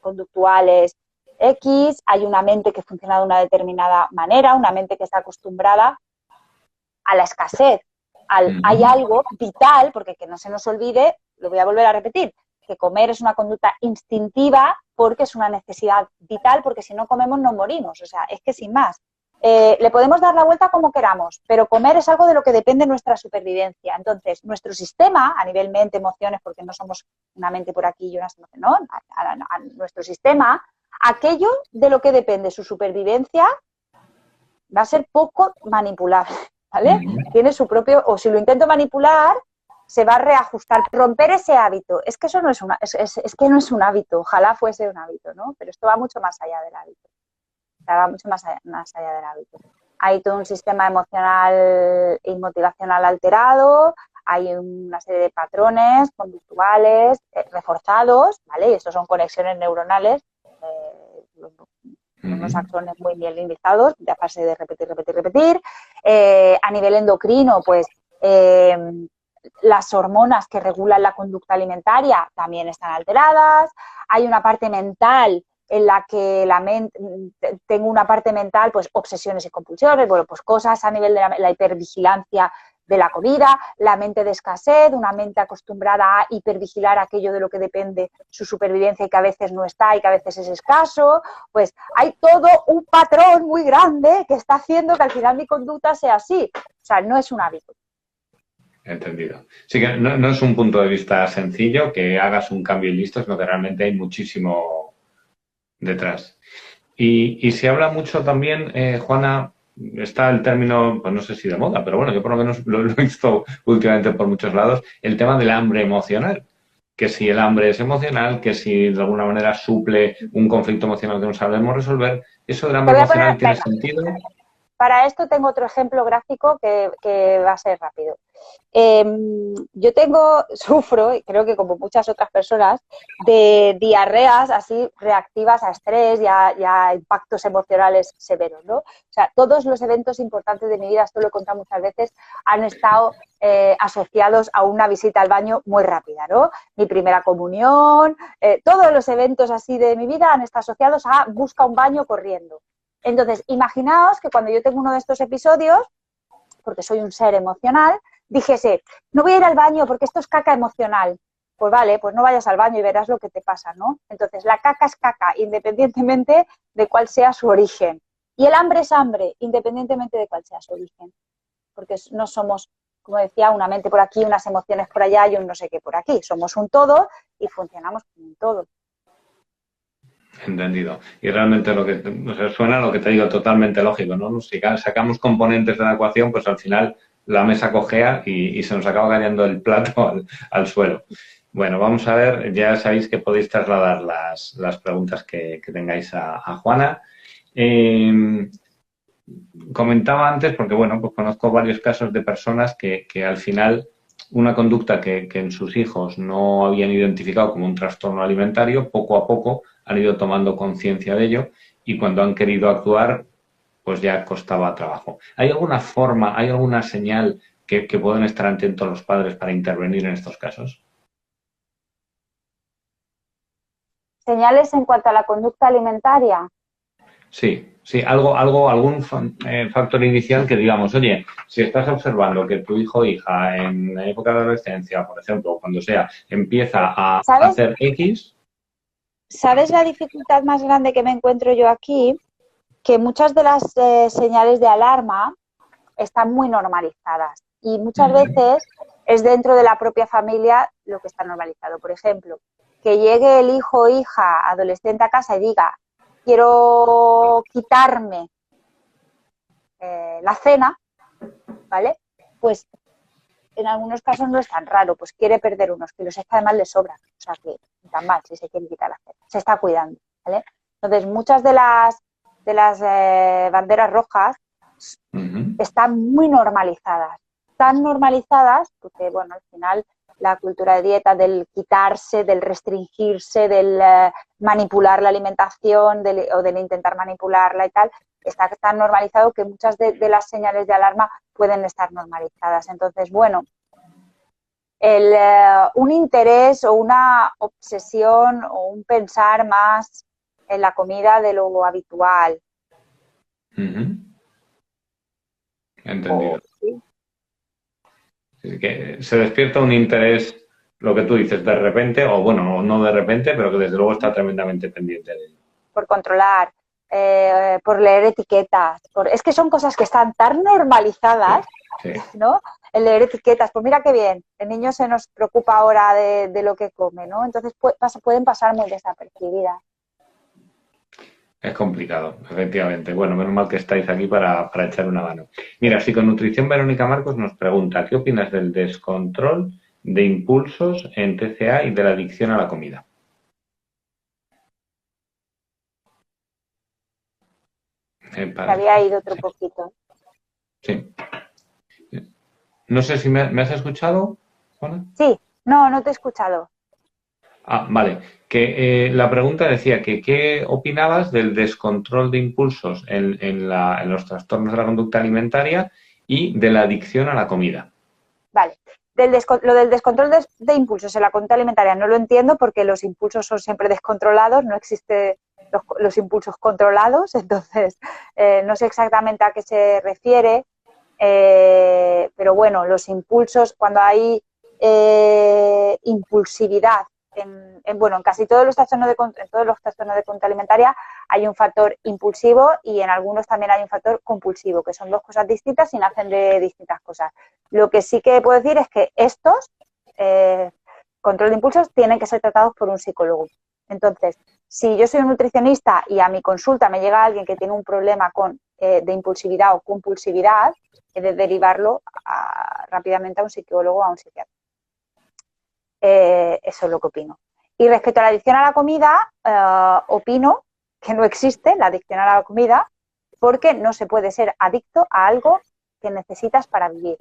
conductuales X, hay una mente que funciona de una determinada manera, una mente que está acostumbrada a la escasez. Hay algo vital, porque que no se nos olvide, lo voy a volver a repetir, que comer es una conducta instintiva porque es una necesidad vital, porque si no comemos no morimos, o sea, es que sin más. Le podemos dar la vuelta como queramos, pero comer es algo de lo que depende nuestra supervivencia. Entonces, nuestro sistema, a nivel mente, emociones, porque no somos una mente por aquí y unas emociones, ¿no? A nuestro sistema, aquello de lo que depende su supervivencia va a ser poco manipulable, ¿vale? Tiene su propio, o si lo intento manipular, se va a reajustar, romper ese hábito. Es que eso no es es que no es un hábito, ojalá fuese un hábito, ¿no? Pero esto va mucho más allá del hábito. Va mucho más allá del hábito. Hay todo un sistema emocional y motivacional alterado, hay una serie de patrones conductuales reforzados, ¿vale? Y estos son conexiones neuronales, unos axones muy bien limitados, de fase de repetir. A nivel endocrino, pues las hormonas que regulan la conducta alimentaria también están alteradas. Hay una parte mental en la que tengo una parte mental, pues obsesiones y compulsiones, bueno, pues cosas a nivel de la hipervigilancia de la comida, la mente de escasez, una mente acostumbrada a hipervigilar aquello de lo que depende su supervivencia y que a veces no está y que a veces es escaso. Pues hay todo un patrón muy grande que está haciendo que al final mi conducta sea así. O sea, no es un hábito.
Entendido. Sí que no es un punto de vista sencillo que hagas un cambio y listo, sino que realmente hay muchísimo detrás. Y se habla mucho también, Juana, está el término, pues no sé si de moda, pero bueno, yo por lo menos lo he visto últimamente por muchos lados, el tema del hambre emocional. Que si el hambre es emocional, que si de alguna manera suple un conflicto emocional que no sabemos resolver, ¿eso del hambre emocional tiene sentido?
Para esto tengo otro ejemplo gráfico que va a ser rápido. Yo sufro, y creo que como muchas otras personas, de diarreas así reactivas a estrés y a impactos emocionales severos, ¿no? O sea, todos los eventos importantes de mi vida, esto lo he contado muchas veces, han estado asociados a una visita al baño muy rápida, ¿no? Mi primera comunión, todos los eventos así de mi vida han estado asociados a busca un baño corriendo. Entonces, imaginaos que cuando yo tengo uno de estos episodios, porque soy un ser emocional, dijese, no voy a ir al baño porque esto es caca emocional. Pues vale, pues no vayas al baño y verás lo que te pasa, ¿no? Entonces, la caca es caca, independientemente de cuál sea su origen. Y el hambre es hambre, independientemente de cuál sea su origen. Porque no somos, como decía, una mente por aquí, unas emociones por allá y un no sé qué por aquí. Somos un todo y funcionamos como un todo.
Entendido. Y realmente lo que suena lo que te digo, totalmente lógico, ¿no? Si sacamos componentes de la ecuación, pues al final la mesa cojea y se nos acaba cayendo el plato al suelo. Bueno, vamos a ver, ya sabéis que podéis trasladar las preguntas que tengáis a Juana. Comentaba antes, porque bueno, pues conozco varios casos de personas que al final una conducta que en sus hijos no habían identificado como un trastorno alimentario, poco a poco han ido tomando conciencia de ello y cuando han querido actuar, pues ya costaba trabajo. ¿Hay alguna forma, hay alguna señal que pueden estar atentos los padres para intervenir en estos casos?
¿Señales en cuanto a la conducta alimentaria?
Sí, algún factor inicial que digamos, oye, si estás observando que tu hijo o hija en época de adolescencia, por ejemplo, o cuando sea, empieza a hacer X.
¿Sabes la dificultad más grande que me encuentro yo aquí? Que muchas de las señales de alarma están muy normalizadas y muchas veces es dentro de la propia familia lo que está normalizado. Por ejemplo, que llegue el hijo o hija adolescente a casa y diga, quiero quitarme la cena, ¿vale? Pues en algunos casos no es tan raro, pues quiere perder unos kilos, es que además le sobra, o sea que ni tan mal si se quiere quitar la cena, se está cuidando, ¿vale? Entonces muchas de las banderas rojas están muy normalizadas, tan normalizadas porque, bueno, al final la cultura de dieta del quitarse, del restringirse, del manipular la alimentación o del intentar manipularla y tal, está tan normalizado que muchas de las señales de alarma pueden estar normalizadas. Entonces, bueno, un interés o una obsesión o un pensar más en la comida de lo habitual.
Entendido. ¿Sí? Que se despierta un interés, lo que tú dices, de repente, o bueno, no de repente, pero que desde luego está tremendamente pendiente de ello.
Por controlar, por leer etiquetas. Es que son cosas que están tan normalizadas, sí. ¿No? El leer etiquetas, pues mira qué bien, el niño se nos preocupa ahora de lo que come, ¿no? Entonces pueden pasar muy desapercibidas.
Es complicado, efectivamente. Bueno, menos mal que estáis aquí para echar una mano. Mira, Psiconutrición Verónica Marcos nos pregunta, ¿qué opinas del descontrol de impulsos en TCA y de la adicción a la comida?
Había ido otro poquito.
Sí. No sé si me has escuchado, Juana.
Sí, no te he escuchado.
Ah, vale. Que la pregunta decía que ¿qué opinabas del descontrol de impulsos en los trastornos de la conducta alimentaria y de la adicción a la comida?
Vale. Lo del descontrol de impulsos en la conducta alimentaria no lo entiendo porque los impulsos son siempre descontrolados, no existen los impulsos controlados, entonces no sé exactamente a qué se refiere. Pero bueno, los impulsos, cuando hay impulsividad, en casi todos los trastornos de conducta alimentaria hay un factor impulsivo y en algunos también hay un factor compulsivo, que son dos cosas distintas y nacen de distintas cosas. Lo que sí que puedo decir es que estos, control de impulsos, tienen que ser tratados por un psicólogo. Entonces, si yo soy un nutricionista y a mi consulta me llega alguien que tiene un problema de impulsividad o compulsividad, he de derivarlo rápidamente a un psicólogo o a un psiquiatra. Eso es lo que opino. Y respecto a la adicción a la comida, opino que no existe la adicción a la comida porque no se puede ser adicto a algo que necesitas para vivir.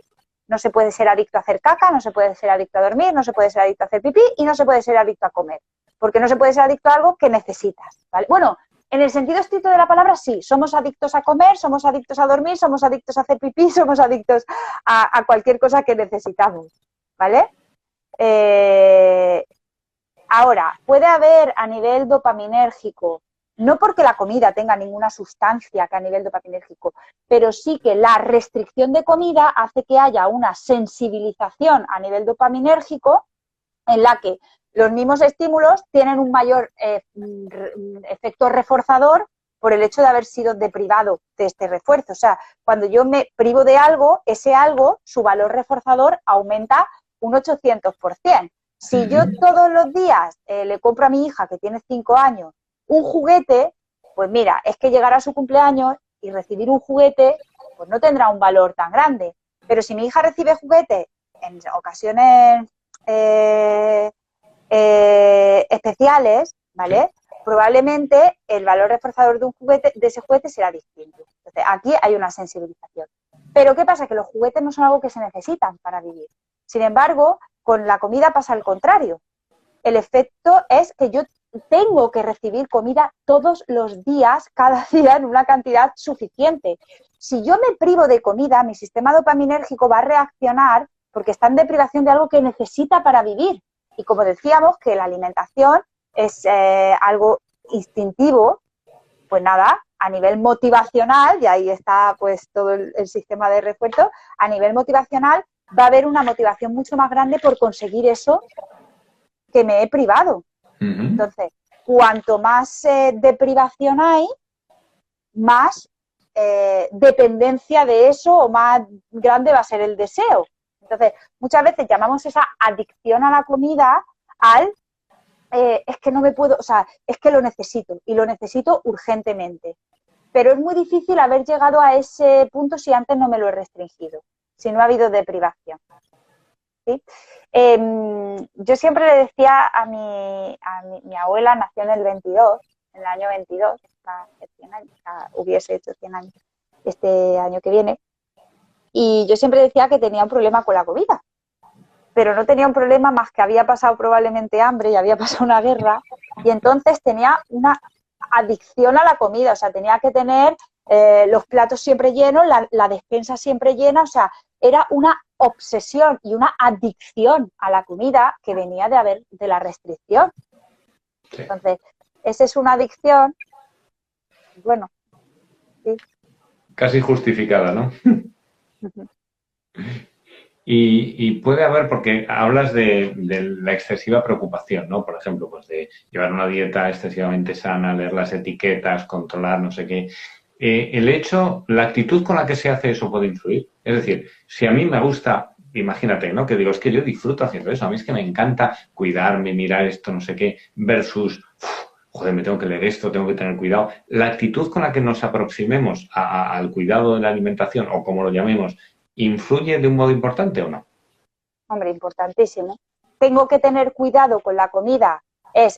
No se puede ser adicto a hacer caca, no se puede ser adicto a dormir, no se puede ser adicto a hacer pipí y no se puede ser adicto a comer. Porque no se puede ser adicto a algo que necesitas, ¿vale? Bueno, en el sentido estricto de la palabra, sí, somos adictos a comer, somos adictos a dormir, somos adictos a hacer pipí, somos adictos a cualquier cosa que necesitamos, ¿vale? Ahora, puede haber a nivel dopaminérgico, no porque la comida tenga ninguna sustancia que a nivel dopaminérgico, pero sí que la restricción de comida hace que haya una sensibilización a nivel dopaminérgico en la que los mismos estímulos tienen un mayor efecto reforzador por el hecho de haber sido deprivado de este refuerzo. O sea, cuando yo me privo de algo, ese algo, su valor reforzador aumenta un 800%. Si yo todos los días le compro a mi hija, que tiene 5 años, un juguete, pues mira, es que llegar a su cumpleaños y recibir un juguete, pues no tendrá un valor tan grande. Pero si mi hija recibe juguetes en ocasiones especiales, ¿vale? Probablemente el valor reforzador de ese juguete será distinto. Entonces, aquí hay una sensibilización. Pero ¿qué pasa? Que los juguetes no son algo que se necesitan para vivir. Sin embargo, con la comida pasa al contrario. El efecto es que yo tengo que recibir comida todos los días, cada día, en una cantidad suficiente. Si yo me privo de comida, mi sistema dopaminérgico va a reaccionar porque está en deprivación de algo que necesita para vivir. Y como decíamos, que la alimentación es algo instintivo, pues nada, a nivel motivacional, y ahí está pues todo el sistema de refuerzo, a nivel motivacional va a haber una motivación mucho más grande por conseguir eso que me he privado. Entonces, cuanto más deprivación hay, más dependencia de eso o más grande va a ser el deseo. Entonces, muchas veces llamamos esa adicción a la comida al es que no me puedo, o sea, es que lo necesito y lo necesito urgentemente. Pero es muy difícil haber llegado a ese punto si antes no me lo he restringido, si no ha habido deprivación. ¿Sí? Yo siempre le decía a mi abuela, nació en el 22, en el año 22, hubiese hecho 100 años este año que viene, y yo siempre decía que tenía un problema con la comida, pero no tenía un problema más que había pasado probablemente hambre y había pasado una guerra, y entonces tenía una adicción a la comida, o sea, tenía que tener los platos siempre llenos, la despensa siempre llena, o sea, era una obsesión y una adicción a la comida que venía de la restricción. Sí. Entonces, esa es una adicción, bueno, sí.
Casi justificada, ¿no? Y puede haber, porque hablas de la excesiva preocupación, ¿no? Por ejemplo, pues de llevar una dieta excesivamente sana, leer las etiquetas, controlar no sé qué. El hecho, la actitud con la que se hace eso puede influir. Es decir, si a mí me gusta, imagínate, ¿no? Que digo, es que yo disfruto haciendo eso. A mí es que me encanta cuidarme, mirar esto, no sé qué, versus, joder, me tengo que leer esto, tengo que tener cuidado. La actitud con la que nos aproximemos al cuidado de la alimentación, o como lo llamemos, ¿influye de un modo importante o no?
Hombre, importantísimo. Tengo que tener cuidado con la comida.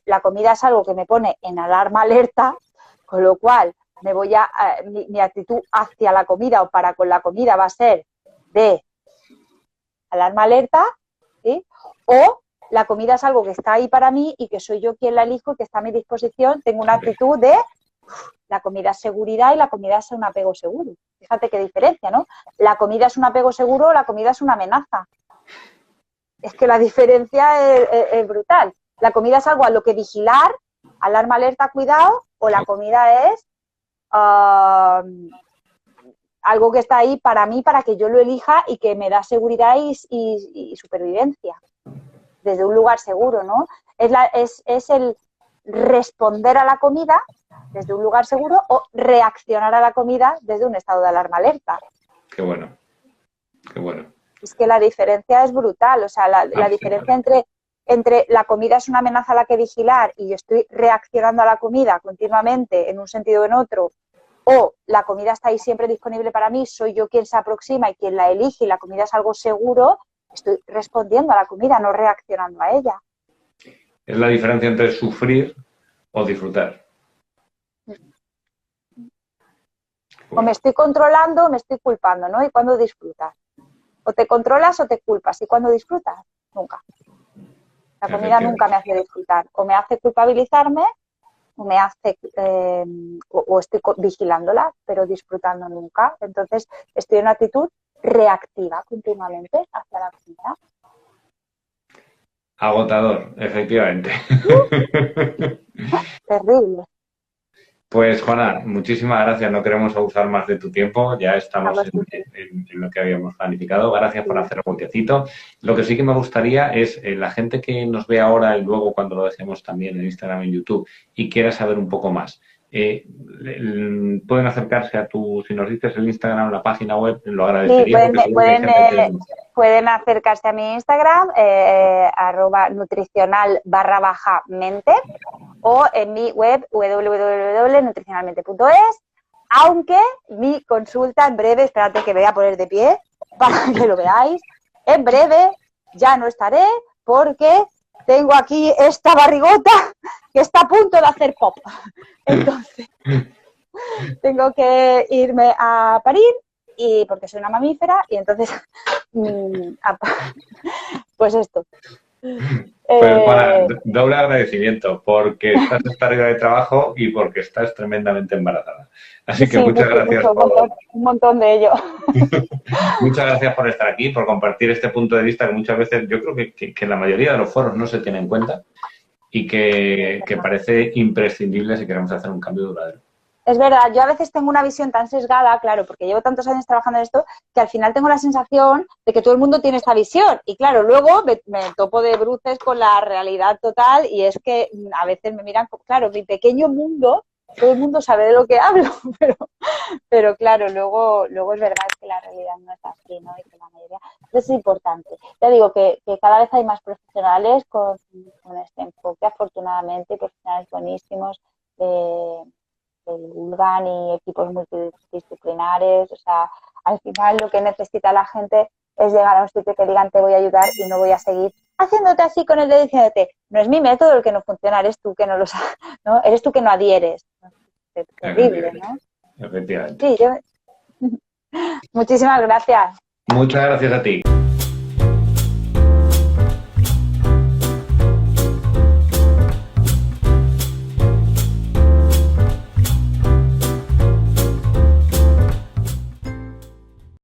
La comida es algo que me pone en alarma alerta, con lo cual me voy mi actitud hacia la comida o para con la comida va a ser de alarma alerta, ¿sí? O la comida es algo que está ahí para mí y que soy yo quien la elijo y que está a mi disposición. Tengo una actitud de la comida es seguridad y la comida es un apego seguro. Fíjate qué diferencia, ¿no? La comida es un apego seguro o la comida es una amenaza. Es que la diferencia es brutal. La comida es algo a lo que vigilar, alarma alerta, cuidado, o la comida es algo que está ahí para mí, para que yo lo elija y que me da seguridad y supervivencia, desde un lugar seguro, ¿no? Es el responder a la comida desde un lugar seguro o reaccionar a la comida desde un estado de alarma alerta.
Qué bueno, qué bueno.
Es que la diferencia es brutal, o sea, la diferencia entre la comida es una amenaza a la que vigilar y yo estoy reaccionando a la comida continuamente en un sentido o en otro, o la comida está ahí siempre disponible para mí, soy yo quien se aproxima y quien la elige y la comida es algo seguro, estoy respondiendo a la comida, no reaccionando a ella.
Es la diferencia entre sufrir o disfrutar.
O me estoy controlando o me estoy culpando, ¿no? ¿Y cuándo disfrutas? O te controlas o te culpas. ¿Y cuándo disfrutas? Nunca. La comida nunca me hace disfrutar. O me hace culpabilizarme o me hace o estoy vigilándola, pero disfrutando nunca. Entonces estoy en una actitud reactiva continuamente hacia la comida.
Agotador, efectivamente.
Terrible.
Pues, Juana, muchísimas gracias. No queremos abusar más de tu tiempo. Ya estamos en lo que habíamos planificado. Gracias por hacer un huequecito. Lo que sí que me gustaría es la gente que nos ve ahora y luego cuando lo dejemos también en Instagram y en YouTube y quiera saber un poco más. Pueden acercarse a tu, si nos dices el Instagram, la página web, lo agradecería.
Sí, pueden acercarse a mi Instagram, @nutricional_mente, o en mi web www.nutricionalmente.es, aunque mi consulta en breve, espérate que me voy a poner de pie para que lo veáis, en breve ya no estaré porque tengo aquí esta barrigota que está a punto de hacer pop. Entonces, tengo que irme a parir y porque soy una mamífera y entonces, pues esto.
Pues para doble agradecimiento porque estás hasta arriba de trabajo y porque estás tremendamente embarazada. Así que muchas gracias
un montón de ello.
Muchas gracias por estar aquí, por compartir este punto de vista que muchas veces yo creo que en la mayoría de los foros no se tiene en cuenta y que parece imprescindible si queremos hacer un cambio duradero.
Es verdad, yo a veces tengo una visión tan sesgada, claro, porque llevo tantos años trabajando en esto, que al final tengo la sensación de que todo el mundo tiene esta visión. Y claro, luego me topo de bruces con la realidad total y es que a veces me miran, claro, mi pequeño mundo, todo el mundo sabe de lo que hablo, pero claro, luego es verdad que la realidad no es así, ¿no? Y que la mayoría... Eso es importante. Ya digo que cada vez hay más profesionales con este enfoque, afortunadamente, profesionales buenísimos, divulgan y equipos multidisciplinares, o sea, al final lo que necesita la gente es llegar a un sitio que digan te voy a ayudar y no voy a seguir haciéndote así con el dedo diciéndote, no es mi método el que no funciona, eres tú que no lo sabes, ¿no? Eres tú que no adhieres. Es terrible, ¿no?
Efectivamente.
Sí, Muchísimas gracias.
Muchas gracias a ti.